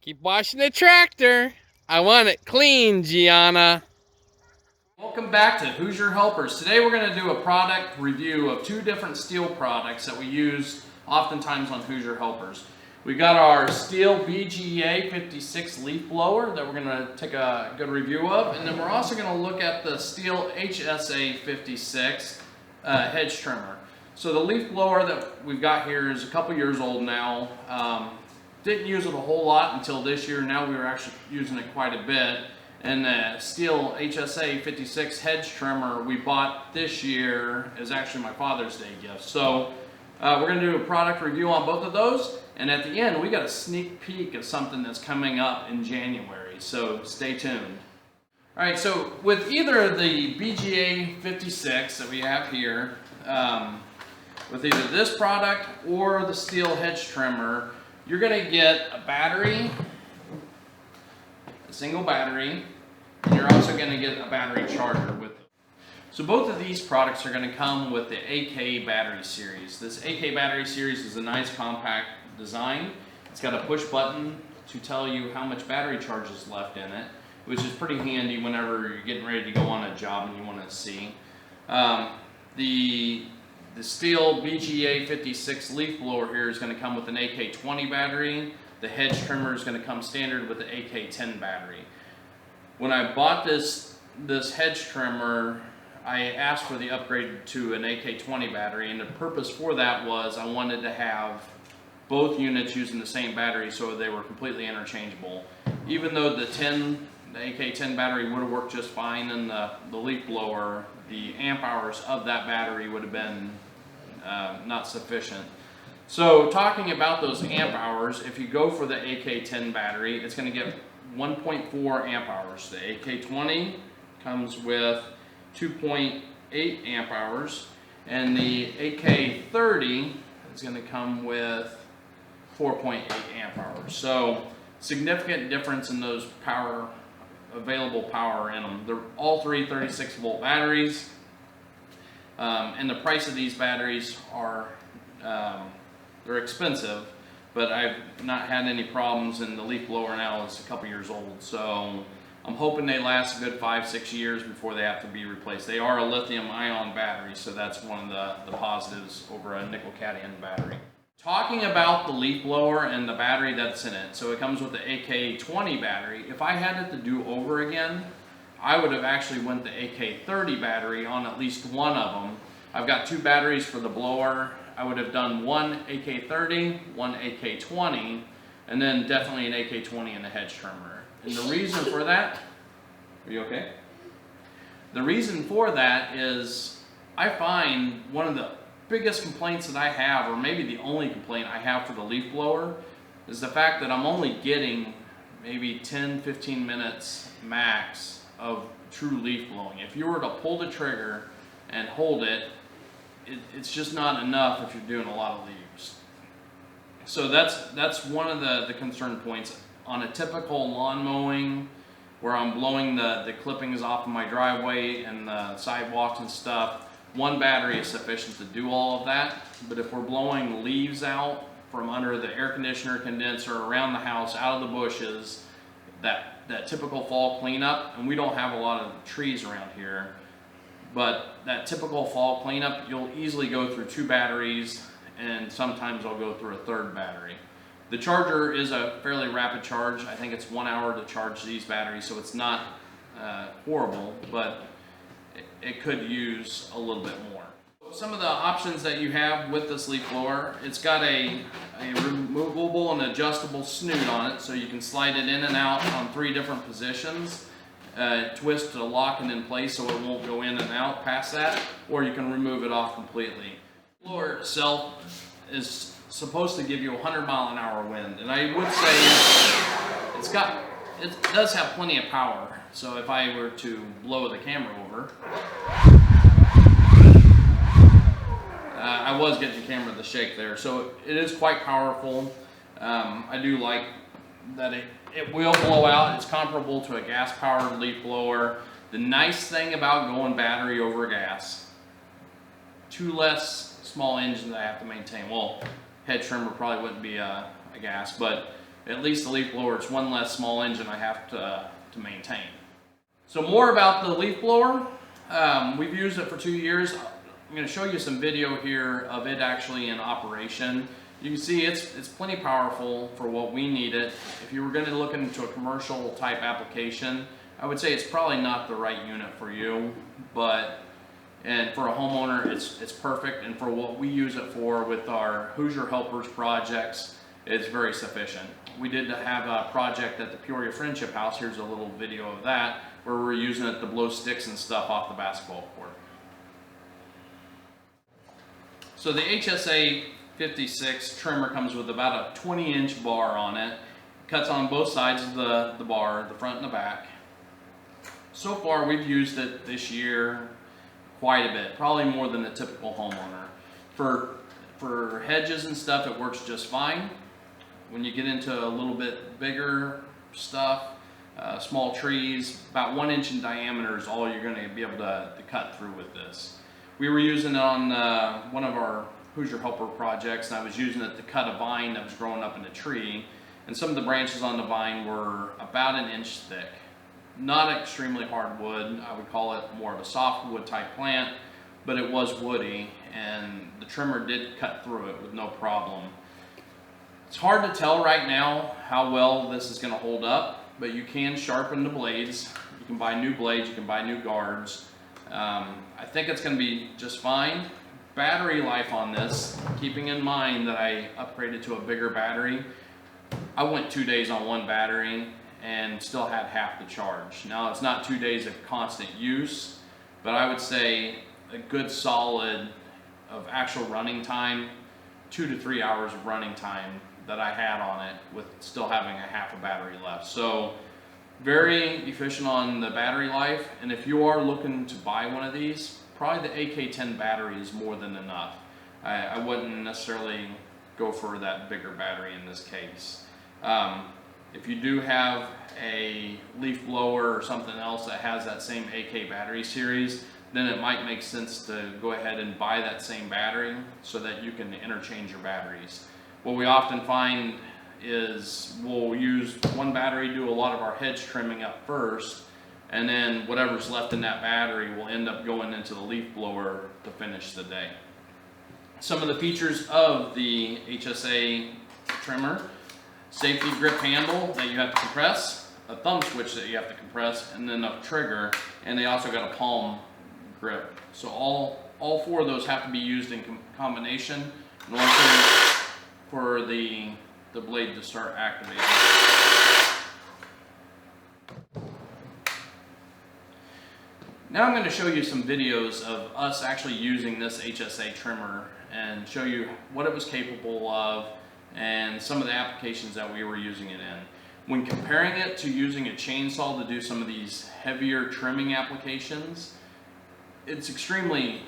Keep washing the tractor. I want it clean, Gianna. Welcome back to Hoosier Helpers. Today we're going to do a product review of two different STIHL products that we use oftentimes on Hoosier Helpers. We got our STIHL BGA56 Leaf Blower that we're going to take a good review of, and then we're also going to look at the STIHL HSA56 Hedge Trimmer. So the leaf blower that we've got here is a couple years old now. Didn't use it a whole lot until this year. Now we were actually using it quite a bit. And the STIHL HSA56 Hedge Trimmer we bought this year is actually my Father's Day gift. So we're going to do a product review on both of those. And at the end, we got a sneak peek of something that's coming up in January. So stay tuned. All right, so with either the BGA56 that we have here, with either this product or the STIHL Hedge Trimmer, you're going to get a battery, a single battery, and you're also going to get a battery charger with it. So both of these products are going to come with the AK battery series. This AK battery series is a nice compact design. It's got a push button to tell you how much battery charge is left in it, which is pretty handy whenever you're getting ready to go on a job and you want to see. The STIHL BGA56 Leaf Blower here is going to come with an AK20 battery. The Hedge Trimmer is going to come standard with the AK10 battery. When I bought this Hedge Trimmer, I asked for the upgrade to an AK20 battery, and the purpose for that was I wanted to have both units using the same battery so they were completely interchangeable. Even though the AK10 battery would have worked just fine in the leaf blower, the amp hours of that battery would have been not sufficient. So talking about those amp hours, if you go for the AK10 battery, it's going to get 1.4 amp hours. The AK20 comes with 2.8 amp hours, and the AK30 is going to come with 4.8 amp hours. So significant difference in those available power in them. They're all three 36 volt batteries, and the price of these batteries are they're expensive, but I've not had any problems, and the leaf blower now is a couple years old, so I'm hoping they last a good 5-6 years before they have to be replaced. They are a lithium ion battery, so that's one of the positives over a nickel cadmium battery. Talking about the leaf blower and the battery that's in it, so it comes with the AK20 battery. If I had it to do over again, I would have actually went the AK30 battery on at least one of them. I've got two batteries for the blower. I would have done one AK30, one AK20, and then definitely an AK20 and a Hedge Trimmer. And the reason for that, are you okay? The reason for that is I find one of the biggest complaints that I have, or maybe the only complaint I have for the leaf blower, is the fact that I'm only getting maybe 10-15 minutes max of true leaf blowing. If you were to pull the trigger and hold it, it's just not enough if you're doing a lot of leaves. So that's one of the concern points. On a typical lawn mowing, where I'm blowing the clippings off of my driveway and the sidewalks and stuff, one battery is sufficient to do all of that. But if we're blowing leaves out from under the air conditioner condenser, around the house, out of the bushes, that typical fall cleanup, and we don't have a lot of trees around here, but that typical fall cleanup, you'll easily go through two batteries, and sometimes I'll go through a third battery. The charger is a fairly rapid charge. I think it's 1 hour to charge these batteries, so it's not horrible, but it could use a little bit more. Some of the options that you have with this leaf blower, it's got a removable and adjustable snoot on it, so you can slide it in and out on 3 different positions. Twist to lock it in place so it won't go in and out past that, or you can remove it off completely. The blower itself is supposed to give you 100-mile-an-hour wind, and I would say it does have plenty of power. So if I were to blow the camera over, I was getting the camera to shake there, so it is quite powerful. I do like that it will blow out. It's comparable to a gas-powered leaf blower. The nice thing about going battery over gas, 2 less small engines I have to maintain. Well, Hedge Trimmer probably wouldn't be a gas, but at least the leaf blower, it's one less small engine I have to maintain. So more about the leaf blower. We've used it for 2 years. I'm going to show you some video here of it actually in operation. You can see it's plenty powerful for what we need it. If you were going to look into a commercial type application, I would say it's probably not the right unit for you, and for a homeowner it's perfect, and for what we use it for with our Hoosier Helpers projects, it's very sufficient. We did have a project at the Peoria Friendship House. Here's a little video of that, where we're using it to blow sticks and stuff off the basketball court. So the HSA56 trimmer comes with about a 20-inch bar on it. Cuts on both sides of the bar, the front and the back. So far we've used it this year quite a bit, probably more than a typical homeowner. For hedges and stuff, it works just fine. When you get into a little bit bigger stuff, small trees, about 1 inch in diameter is all you're going to be able to cut through with this. We were using it on one of our Hoosier Helper projects, and I was using it to cut a vine that was growing up in a tree, and some of the branches on the vine were about 1 inch thick. Not extremely hard wood. I would call it more of a softwood type plant, but it was woody, and the trimmer did cut through it with no problem. It's hard to tell right now how well this is going to hold up, but you can sharpen the blades. You can buy new blades, you can buy new guards. I think it's going to be just fine. Battery life on this, keeping in mind that I upgraded to a bigger battery, I went 2 days on one battery and still had half the charge. Now it's not 2 days of constant use, but I would say a good solid of actual running time, 2 to 3 hours of running time that I had on it with still having a half a battery left. So very efficient on the battery life, and if you are looking to buy one of these, probably the AK10 battery is more than enough. I wouldn't necessarily go for that bigger battery in this case. If you do have a leaf blower or something else that has that same AK battery series, then it might make sense to go ahead and buy that same battery so that you can interchange your batteries. What we often find is we'll use one battery, do a lot of our hedge trimming up first, and then whatever's left in that battery will end up going into the leaf blower to finish the day. Some of the features of the HSA trimmer: safety grip handle that you have to compress, a thumb switch that you have to compress, and then a trigger, and they also got a palm grip. So all four of those have to be used in combination in order for the blade to start activating. Now I'm going to show you some videos of us actually using this HSA trimmer and show you what it was capable of and some of the applications that we were using it in. When comparing it to using a chainsaw to do some of these heavier trimming applications, it's extremely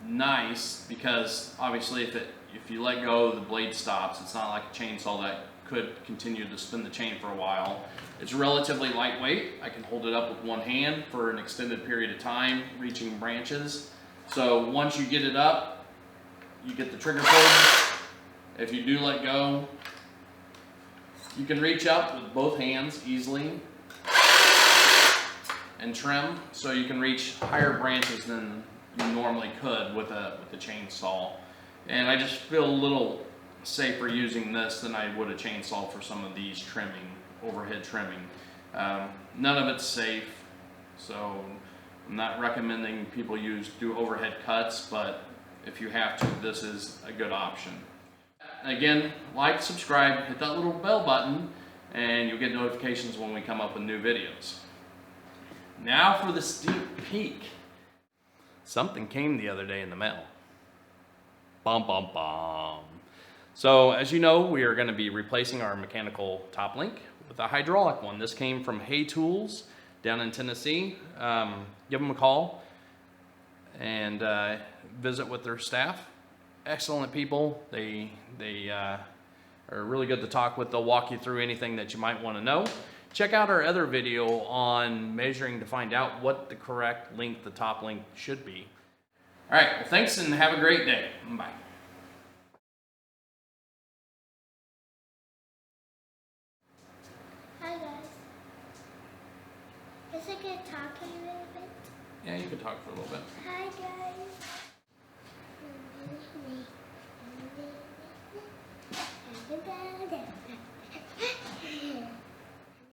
nice because obviously if you let go, the blade stops. It's not like a chainsaw that could continue to spin the chain for a while. It's relatively lightweight. I can hold it up with one hand for an extended period of time, reaching branches. So once you get it up, you get the trigger pulled. If you do let go, you can reach up with both hands easily and trim, so you can reach higher branches than you normally could with a chainsaw. And I just feel a little safer using this than I would a chainsaw for some of these trimming, overhead trimming. None of it's safe, so I'm not recommending people do overhead cuts, but if you have to, this is a good option. Again, like, subscribe, hit that little bell button, and you'll get notifications when we come up with new videos. Now for the sneak peek. Something came the other day in the mail. Bum, bum, bum. So as you know, we are going to be replacing our mechanical top link with a hydraulic one. This came from Hay Tools down in Tennessee. Give them a call and visit with their staff. Excellent people. They are really good to talk with. They'll walk you through anything that you might want to know. Check out our other video on measuring to find out what the correct length the top link should be. All right, well, thanks and have a great day. Bye. guess I could talk a little bit. Yeah, you can talk for a little bit. Hi guys. Everybody.